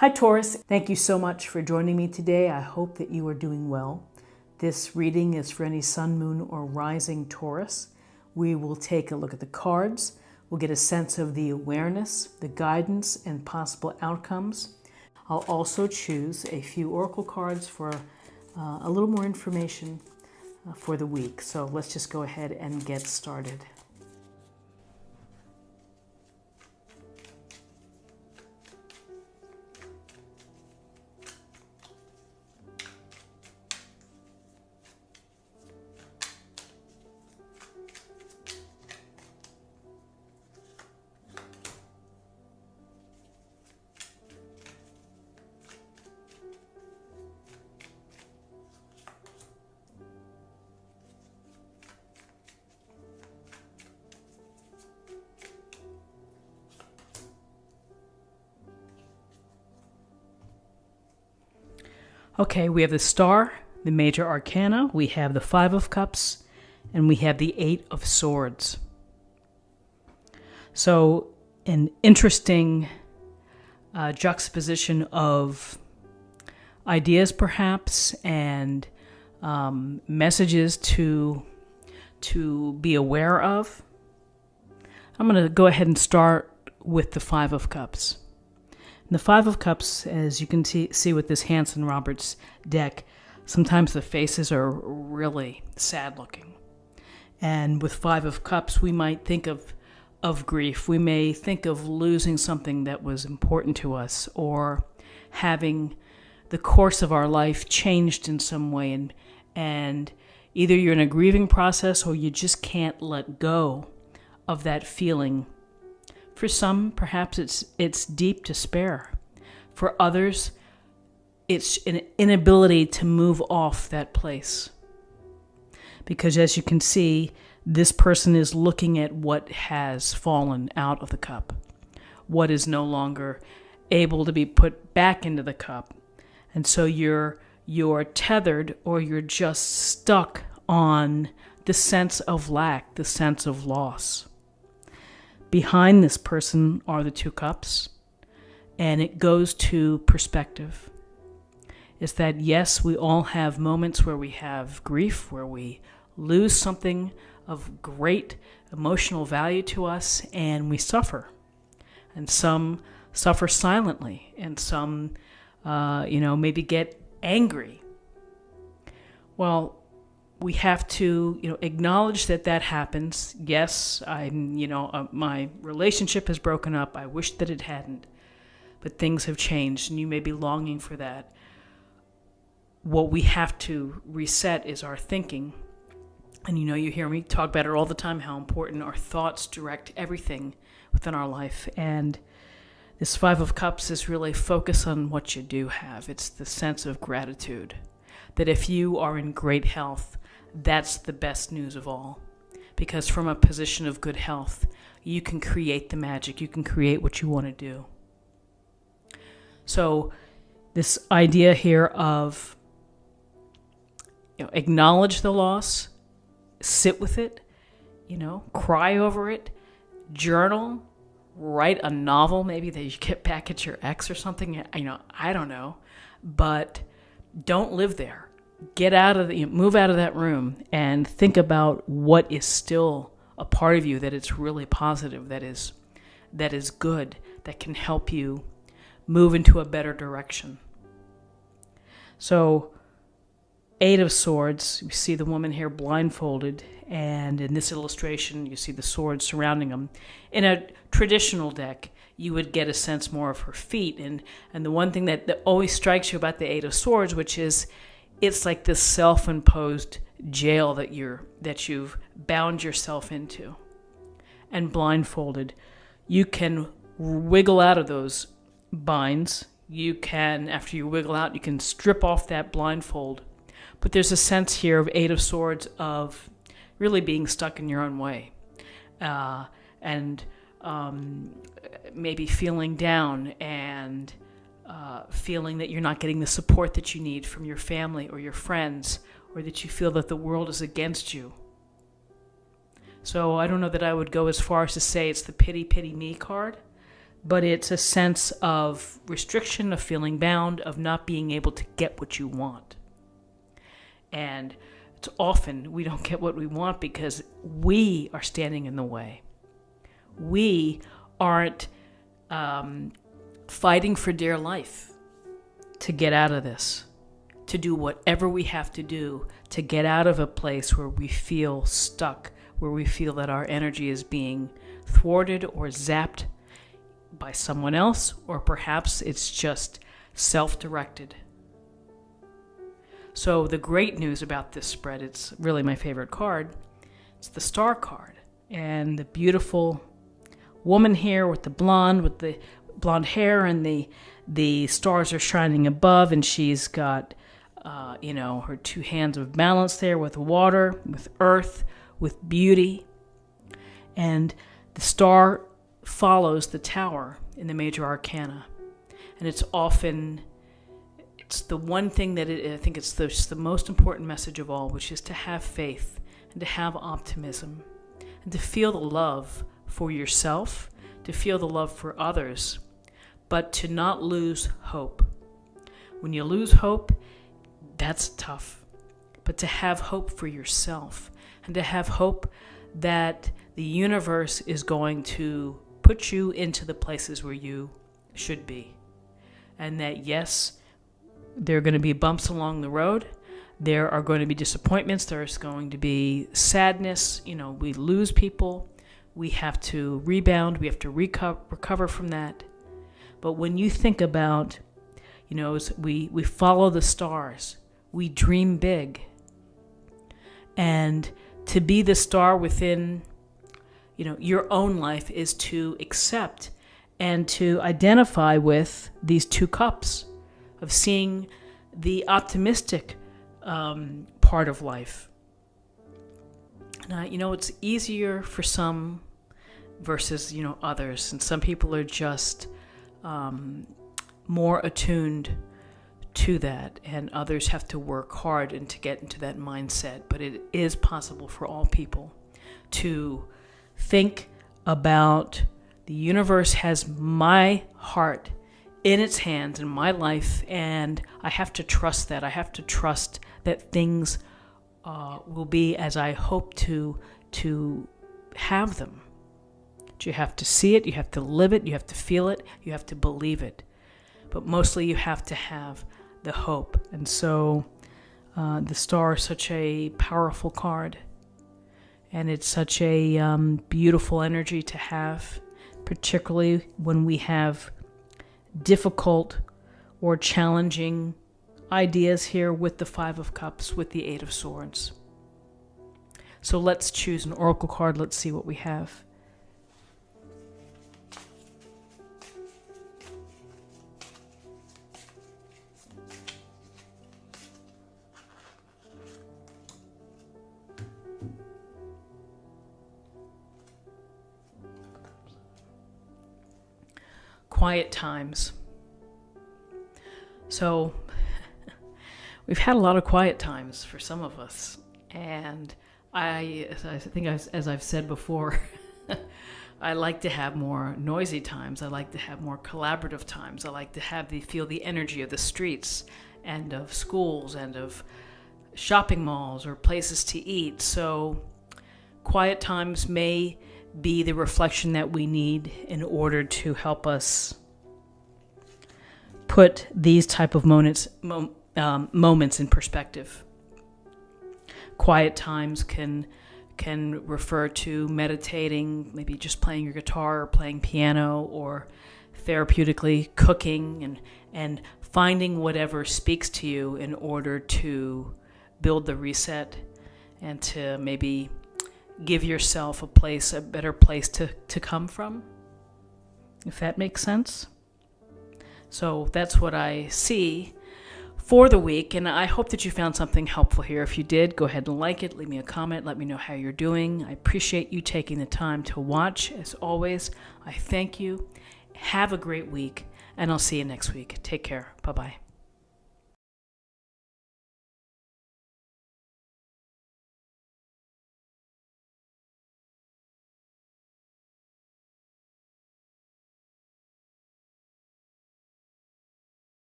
Hi Taurus, thank you so much for joining me today. I hope that you are doing well. This reading is for any sun, moon, or rising Taurus. We will take a look at the cards. We'll get a sense of the awareness, the guidance, and possible outcomes. I'll also choose a few oracle cards for a little more information for the week. So let's just go ahead and get started. Okay, we have the Star, the Major Arcana, we have the Five of Cups, and we have the Eight of Swords. So, an interesting juxtaposition of ideas, perhaps, and messages to be aware of. I'm going to go ahead and start with the Five of Cups. And the Five of Cups, as you can see with this Hanson Roberts deck, sometimes the faces are really sad looking. And with Five of Cups, we might think of grief. We may think of losing something that was important to us, or having the course of our life changed in some way. And either you're in a grieving process or you just can't let go of that feeling. For some, perhaps it's deep despair. For others, it's an inability to move off that place. Because as you can see, this person is looking at what has fallen out of the cup, what is no longer able to be put back into the cup. And so you're tethered, or you're just stuck on the sense of lack, the sense of loss. Behind this person are the Two Cups, and it goes to perspective. It's that, yes, we all have moments where we have grief, where we lose something of great emotional value to us, and we suffer. And some suffer silently, and some, maybe get angry. Well, we have to, acknowledge that happens. Yes, my relationship has broken up. I wish that it hadn't, but things have changed, and you may be longing for that. What we have to reset is our thinking. And you hear me talk about it all the time, how important our thoughts direct everything within our life. And this Five of Cups is really focus on what you do have. It's the sense of gratitude. That if you are in great health, that's the best news of all. Because from a position of good health, you can create the magic. You can create what you want to do. So this idea here of acknowledge the loss, sit with it, cry over it, journal, write a novel maybe that you get back at your ex or something. I don't know. But don't live there. Move out of that room and think about what is still a part of you that it's really positive, that is good, that can help you move into a better direction. So, Eight of Swords, you see the woman here blindfolded, and in this illustration, you see the swords surrounding them. In a traditional deck, you would get a sense more of her feet, and the one thing that always strikes you about the Eight of Swords, which is it's like this self-imposed jail that you've bound yourself into. And blindfolded, you can wiggle out of those binds. You can, after you wiggle out, you can strip off that blindfold. But there's a sense here of Eight of Swords of really being stuck in your own way. And maybe feeling down and feeling that you're not getting the support that you need from your family or your friends, or that you feel that the world is against you. So I don't know that I would go as far as to say it's the pity, pity me card, but it's a sense of restriction, of feeling bound, of not being able to get what you want. And it's often we don't get what we want because we are standing in the way. We aren't fighting for dear life to get out of this, to do whatever we have to do to get out of a place where we feel stuck, where we feel that our energy is being thwarted or zapped by someone else, or perhaps it's just self-directed. So the great news about this spread, it's really my favorite card, it's the Star card. And the beautiful woman here with the blonde hair, and the stars are shining above, and she's got her two hands of balance there with water, with earth, with beauty. And the star follows the tower in the major arcana. And it's the one thing that I think it's the most important message of all, which is to have faith and to have optimism and to feel the love for yourself, to feel the love for others, but to not lose hope. When you lose hope, that's tough. But to have hope for yourself and to have hope that the universe is going to put you into the places where you should be. And that, yes, there are going to be bumps along the road. There are going to be disappointments. There's going to be sadness. We lose people. We have to rebound. We have to recover from that. But when you think about, we follow the stars. We dream big. And to be the star within, your own life is to accept and to identify with these two cups of seeing the optimistic part of life. Now, it's easier for some versus, others. And some people are just more attuned to that, and others have to work hard and to get into that mindset. But it is possible for all people to think about the universe has my heart in its hands, in my life, and I have to trust that. I have to trust that things will be as I hope to have them. But you have to see it, you have to live it, you have to feel it, you have to believe it. But mostly you have to have the hope. And so the star is such a powerful card, and it's such a beautiful energy to have, particularly when we have difficult or challenging ideas here with the Five of Cups, with the Eight of Swords. So let's choose an oracle card. Let's see what we have. Quiet times. So we've had a lot of quiet times for some of us, and I think as I've said before, I like to have more noisy times. I like to have more collaborative times. I like to feel the energy of the streets and of schools and of shopping malls or places to eat. So quiet times may be the reflection that we need in order to help us put these type of moments in perspective. Quiet times can refer to meditating, maybe just playing your guitar or playing piano, or therapeutically cooking and finding whatever speaks to you in order to build the reset and to maybe give yourself a better place to come from, if that makes sense. So that's what I see for the week, and I hope that you found something helpful here. If you did, go ahead and like it, leave me a comment, let me know how you're doing. I appreciate you taking the time to watch. As always, I thank you. Have a great week, and I'll see you next week. Take care. Bye-bye.